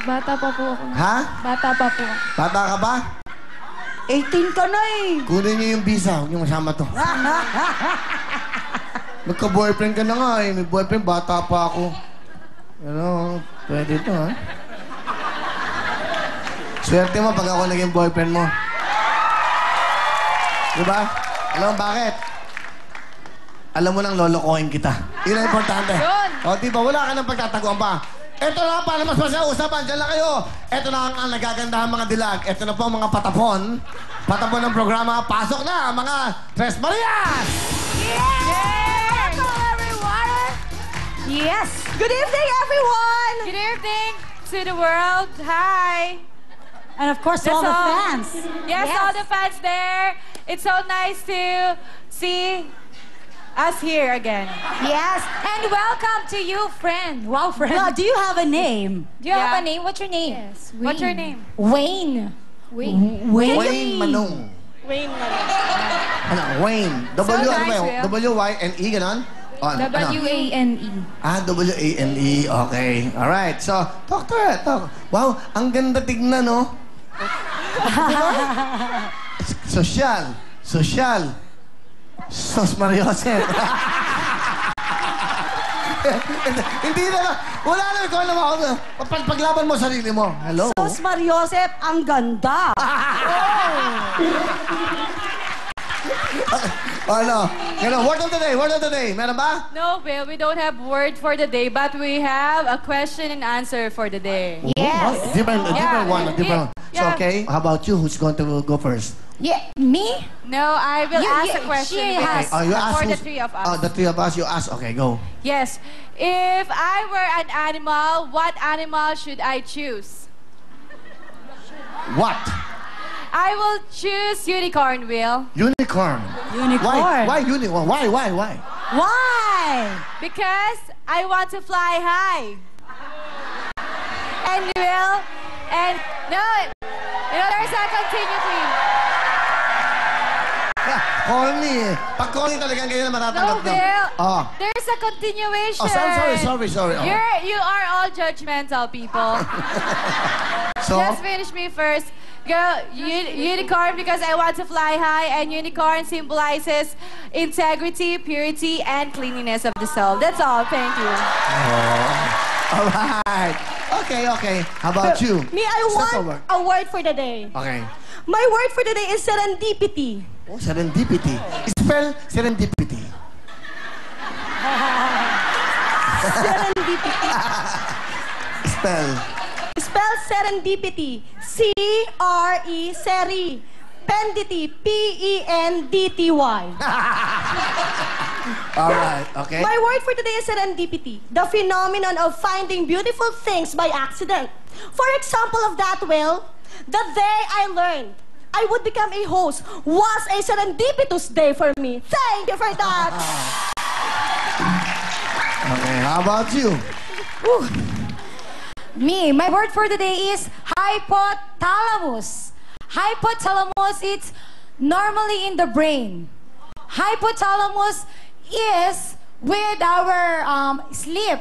Bata pa po ako. Ha? Bata pa po. Bata ka ba? 18 ka na eh. Kunin niyo yung visa. Huwag niyo masama to. Nagka-boyfriend ka na nga eh. May boyfriend, bata pa ako. Ano, pwede to ha? Swerte mo pag ako naging boyfriend mo. Diba? Alam mo bakit? Alam mo nang lolokohin kita. Yun ang importante. Yun! O, diba? Wala ka nang pagtataguan pa. Ito na para mas masausapan. Diyan lang kayo. Ito na ang nagagandahan mga dilag. Ito na po ang mga patapon. Patapon ng programa. Pasok na mga Tres Marias! Yeah! Hello, everyone! Yes! Good evening, everyone! Good evening to the world. Hi. And of course, all the fans. Yes, all the fans there. It's so nice to see us here again. Yes, and welcome to you, friend. Wow, friend. Well, do you have a name? Do you have a name? What's your name? Yes. What's your name? Wayne. Wayne. Wayne Manong. Wayne Manong. Ano? Wayne. W, So ano nice, ba yun? Will. W-Y-N-E, ganon? O, ano? W-A-N-E. Ah, W-A-N-E. Okay. Alright. So, talk to her. Talk. Wow, ang ganda tignan, no? Sosyal. Sosyal. Sos Mariosep. Hindi na. Wala na. Ikaw naman ako. Paglaban mo sarili mo. Hello. Sos Mariosep, ang ganda. Ano? Word of the day. Word of the day. Meron ba? No, Bill, we don't have word for the day, but we have a question and answer for the day. Yes. Different one. Yeah. So, okay. How about you? Who's going to go first? Yeah, me? No, I will ask a question she Bill, has. Oh, you ask for the who's- three of us. Oh, the three of us. You ask. Okay, go. Yes. If I were an animal, what animal should I choose? What? I will choose unicorn, Will. Unicorn. Unicorn. Why unicorn? Why? Why? Because I want to fly high. And Will, and no, there's a continue, please. Corny eh. Pag corny talagang ganyan na matatanggap No, Will. Oh. There's a continuation. Oh, sorry. Oh. You are all judgmental people. So, Just finish me first. Go, unicorn because I want to fly high, and unicorn symbolizes integrity, purity, and cleanliness of the soul. That's all. Thank you. all right. Okay. How about you? Me, I Step want forward. a word for the day. Okay. My word for the day is serendipity. Oh, serendipity. Spell serendipity. Serendipity. Spell. Spell serendipity. C-R-E, seri. Pendity, P-E-N-D-T-Y. All right. Okay. My word for today is serendipity, the phenomenon of finding beautiful things by accident. For example of that, Will, the day I learned I would become a host was a serendipitous day for me. Thank you for that. Okay. How about you? Me, my word for the day is hypothalamus. Hypothalamus, it's normally in the brain. Hypothalamus is with our sleep.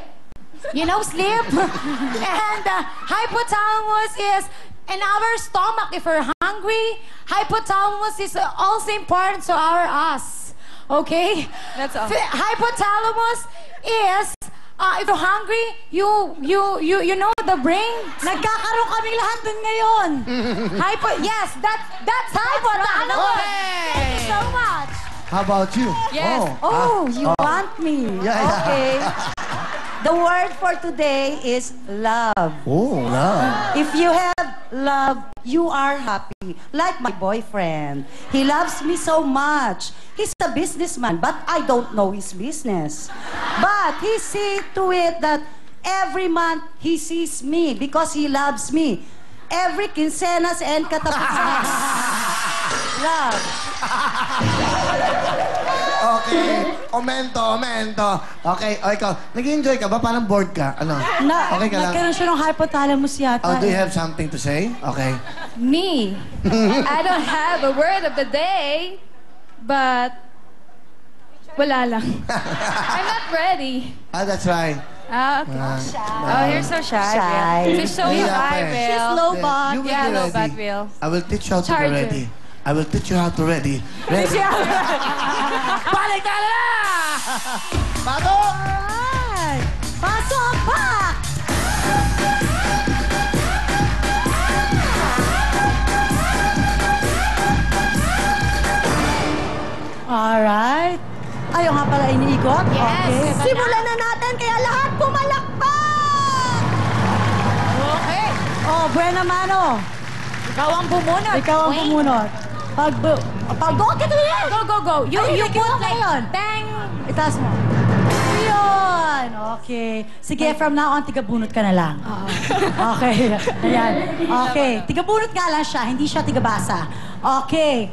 You know, sleep? And hypothalamus is in our stomach. If we're hungry, hypothalamus is also important to our us. Okay? That's all. Hypothalamus is if you're hungry, you know the brain. Nagkakaroon kami lahat dun ngayon. Yes, that's hypothalamus. Thank you so much. How about you? Yes. Oh, you want me? Yeah. Okay. The word for today is love. Oh, love. If you have love, you are happy. Like my boyfriend. He loves me so much. He's a businessman, but I don't know his business. But he see to it that every month he sees me because he loves me. Every quincenas and katapusan. Love. Okay. Omento. Okay, o ikaw, nag-enjoy ka ba? Parang bored ka? Ano? Okay ka lang? Nagkaroon siya ng hypothalamus yata. Oh, do you have something to say? Okay. Me, I don't have a word of the day, but wala lang. I'm not ready. Ah, that's right. Ah, okay. Oh, you're so shy. Shy. Will. To show you Yeah, why, eh. Will. She's low Yeah, bat. you will Yeah, be low ready. bat, Will. I will teach you how to be Charger. ready. I will teach you how to ready. Ready? Balik ka na! Pasok! Alright. Pasok pa! Alright. Ayaw nga pala iniikot? Yes, Okay. ito na. Simulan na natin kaya lahat pumalakpak! Okay. Oh, buena mano. Ikaw ang bumunot. Ikaw ang Wait. bumunot. Pag-go ka to yan! Go, go, go. You Ay, put nagkiwa like, yun. bang. Itaas mo. Yun! Okay. Sige, from now on, tigabunot ka na lang. Okay. Ayan. Okay. Tigabunot nga lang siya, hindi siya tigabasa. Okay.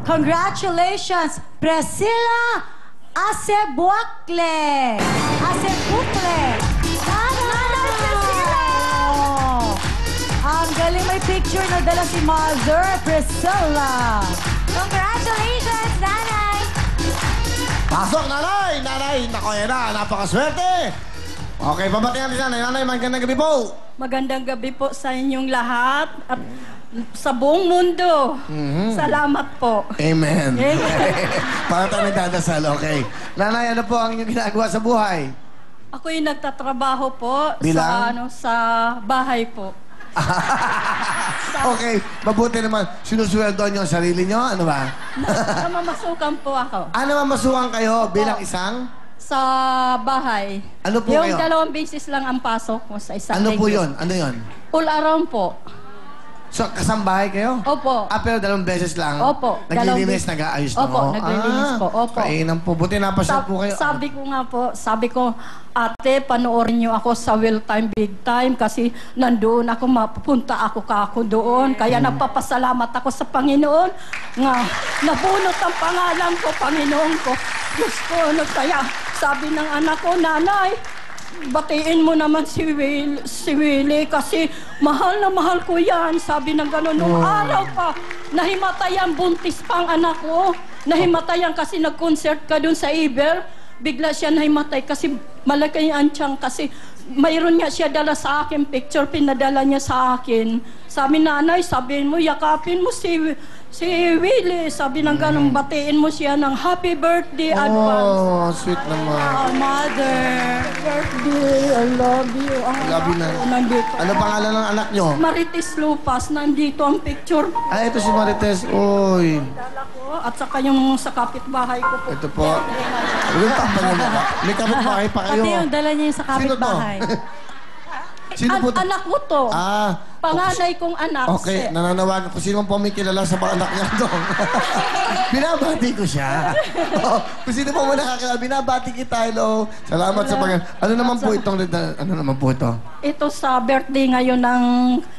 Congratulations, Priscilla Acebucle! Acebucle! Nanay Priscilla! Ang galing, may picture na dala si Mother Priscilla. Congratulations, Nanay. Pasok, nanay! Nanay, nako yan na, napakaswerte! Okay, pabatihan natin nanay. Nanay, magandang gabi po. Magandang gabi po sa inyong lahat at sa buong mundo. Salamat po. Amen. Amen. Para tayo nagdadasal, okay. Nanay, ano po ang inyong ginagawa sa buhay? Ako'y nagtatrabaho po Bilang? sa bahay po. Okay, mabuti naman. Sinusweldo niyo ang sarili niyo? Ano ba? Namamasukan po ako Ano mamasukan kayo bilang isang? sa bahay. Ano po Yung kayo? 2 beses lang ang pasok ko sa isang Ano po linggo. yun? Ano yun? All around po. So, kasambahay kayo? Opo. Pero 2 beses lang? Opo, Naglilinis, 2 beses. nag-aayos na Opo, naglilinis po. Opo. Kainan po. Buti napasyal po kayo. Sabi ko nga po, sabi ko, ate, panoorin niyo ako sa Will Time Big Time kasi nandoon ako, mapupunta ako doon. Kaya nagpapasalamat ako sa Panginoon nga nabunot ang pangalan ko, Panginoon ko. Diyos ko, kaya sabi ng anak ko, nanay, batiin mo naman si Willie kasi mahal na mahal ko yan. Sabi ng gano'n, nung araw pa, nahimatayan, buntis pang anak ko. Nahimatayan kasi nag-concert ka dun sa Iber. Bigla siya nahimatay kasi malaki ang tiyan kasi mayroon nga siya dala sa akin picture, pinadala niya sa akin. Sabi, nanay, sabihin mo, yakapin mo si Willie. Sabi ng gano'n, batiin mo siya ng happy birthday advance. Oh, sweet naman. Oh, Mother. Birthday, I love you. Ang Love you anak na. ko nandito. Ano pangalan ng anak nyo? Marites Lupas, nandito ang picture. Ah, ito si Marites. Uy. Dala ko, at saka yung sa kapitbahay ko po. Ito po. Yung papa niyo na. May kapitbahay pa kayo. Pati yung dala niya yung sa Sino to? kapitbahay. Sino po to? Anak ko to. Ah. Panganay kong anak. Okay, nananawagan ko. Sino po may kilala sa mga anak niya doon? Binabati ko siya. Oh, kung sino po mo nakakilala, binabati kita. Hello. Salamat sa pag... Ano naman po itong... Ano naman po ito? Ito sa birthday ngayon ng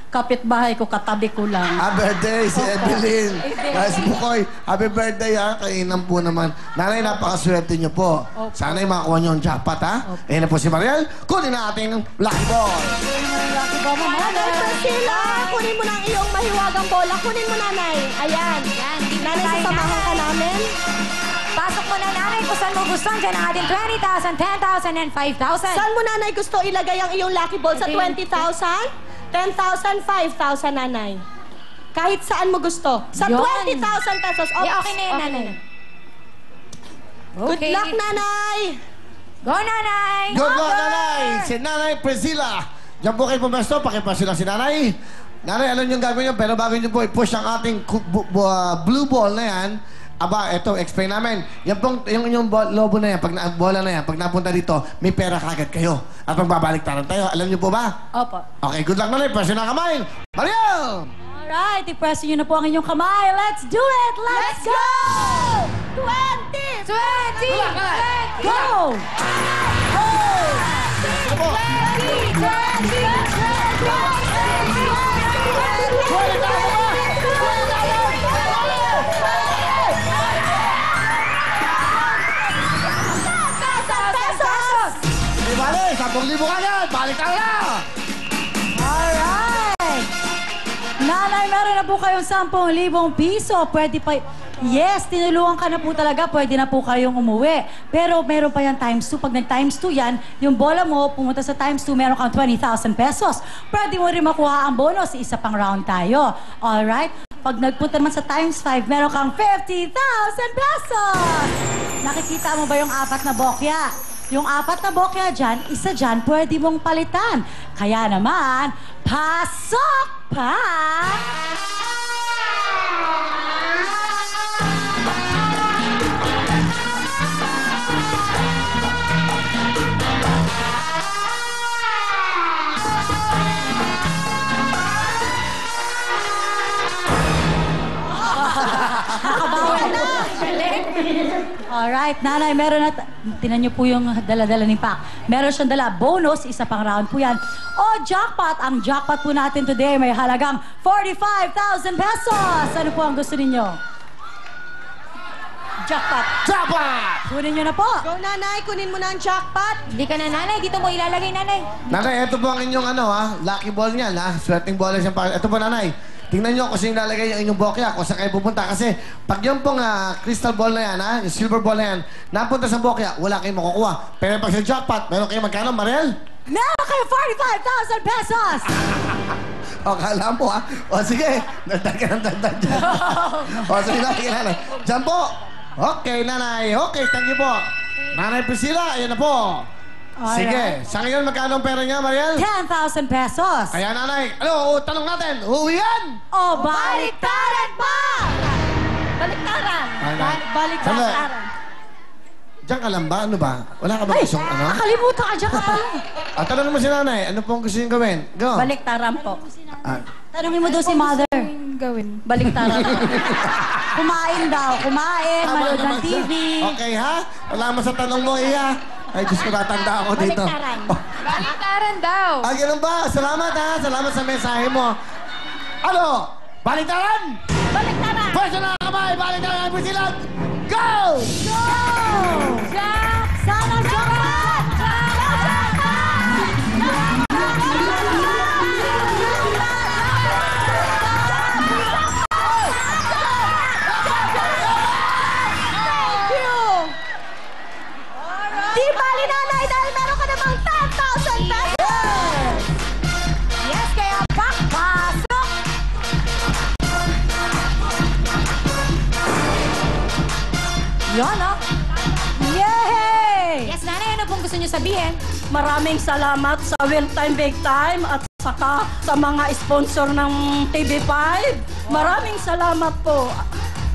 kapitbahay ko, katabi ko lang. Ah, birthday, si Opo. Evelyn. Evelyn. Guys, Bukoy, happy birthday ha. Kainan po naman. Nanay, napakaswerte niyo po. Opo. Sana'y makakuha niyo ang jackpot ha. Ayan na po si Mariel. Kunin na ating lucky ball. Nanay Priscilla, kunin mo na ang iyong mahiwagang bola. Kunin mo, nanay. Ayan. Yan, hindi na Nanay, tayo, sasamahan ka namin. Pasok mo na, nanay, kung saan mo gusto. Diyan ang ating 20,000, 10,000, and 5,000. Saan mo, nanay, gusto ilagay ang iyong lucky ball? Sa 20,000? 10,000, 5,000, nanay. Kahit saan mo gusto. Sa Yun. 20,000 pesos. Yeah, okay na yan, nanay. Good Okay. luck, nanay. Go, nanay! Good luck, nanay! Si Nanay Priscilla. Diyan po kayo pumesto. Pakipaso lang si nanay. Nanay, alam niyo yung gagawin niyo. Pero bago niyo po i-push ang ating blue ball na yan, aba, eto, explain namin. Yan pong, yung lobo na yan, bola na yan, pag napunta dito, may pera kagad kayo. At magbabalik tayo. Alam niyo po ba? Opo. Okay, good luck, nanay. Press na kamay. Mariel! Alright, i-press nyo na po ang inyong kamay. Let's do it! Let's go! 20! 20! Go! Di bale, 10,000 kagad. Balik ka na! Alright! Nanay, meron na po kayong 10,000 piso. Pwede pa... Yes, tinulungan ka na po talaga. Pwede na po kayong umuwi. Pero meron pa yan times 2. Pag nag-times 2 yan, yung bola mo, pumunta sa times 2, meron kang 20,000 pesos. Pwede mo rin makuha ang bonus. Isa pang round tayo. Alright? Pag nagpunta naman sa times 5, meron kang 50,000 pesos! Nakikita mo ba yung 4 na bokya? Yung 4 na bokya dyan, isa dyan, pwede mong palitan. Kaya naman, pasok pa! Nakabawi na! Alright, nanay, meron na... Tinan niyo po yung dala-dala ni Pac. Meron siyang dala. Bonus, isa pang round po yan. O, jackpot! Ang jackpot po natin today may halagang 45,000 pesos! Ano po ang gusto ninyo? Jackpot! Jackpot! Kunin niyo na po! Go, nanay. Kunin mo na ang jackpot. Hindi ka na, nanay. Dito mo ilalagay, nanay. Nanay, ito po ang inyong lucky ball niyan, Swerteng bola siyang pa. Ito po, nanay. Tingnan nyo kung sino lalagay yung inyong bokya, kung saan kayo pupunta. Kasi pag yung pong crystal ball na yan, yung silver ball na yan, napunta sa bokya, wala kayong makukuha. Pero pag sa jackpot, meron kayo magkano, Mariel? Meron kayo 45,000 pesos! O, kala mo, O, sige. Dagdag ka ng dagdag dyan. O, sige na, sige, nanay. Diyan po. Okay, nanay. Okay, thank you po. Nanay Priscilla, ayan na po. Sige. Sa ngayon, magkano ang pera niya, Mariel? 10,000 pesos! Kaya, nanay, tanong natin, uuwi yan? O, baliktaran pa! Baliktaran. Baliktaran. Diyan ka lang ba? Ano ba? Wala ka ba gustong Nakalimutan ka dyan ka pala. Tanong mo si nanay, ano pong gusto niyong gawin? Go. Baliktaran po. Tanungin mo daw si mother. Gawin. Baliktaran. Kumain daw. Kumain, Tama manood ng naman siya. TV. Okay, ha? Wala mo sa tanong mo, Iya. Ay, Diyos ko, tatanda ako dito. Baliktaran daw. Ganun ba? Salamat, ha? Salamat sa mensahe mo. Ano? Baliktaran? Baliktaran! Pwesto na kamay, baliktaran, Priscilla. Go! Go! Sana jackpot! Di bali, nanay, dahil meron ka namang 10,000 pesos. Yes, kaya pasok! Yan, Yay! Yes, nanay, ano pong gusto niyo sabihin? Maraming salamat sa Will Time Big Time at saka sa mga sponsor ng TV5. Maraming salamat po.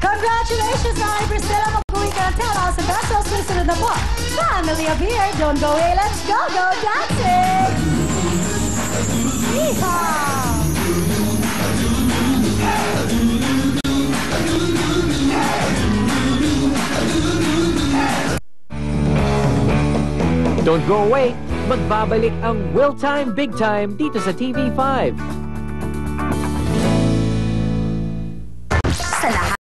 Congratulations, Nanay Priscilla! Mag-uwi ka ng 10,000 pesos. Susunod na po. Family of here. Don't go away. Let's go dancing! Yeehaw! Don't go away! Magbabalik ang Will Time Big Time dito sa TV5. Sa lahat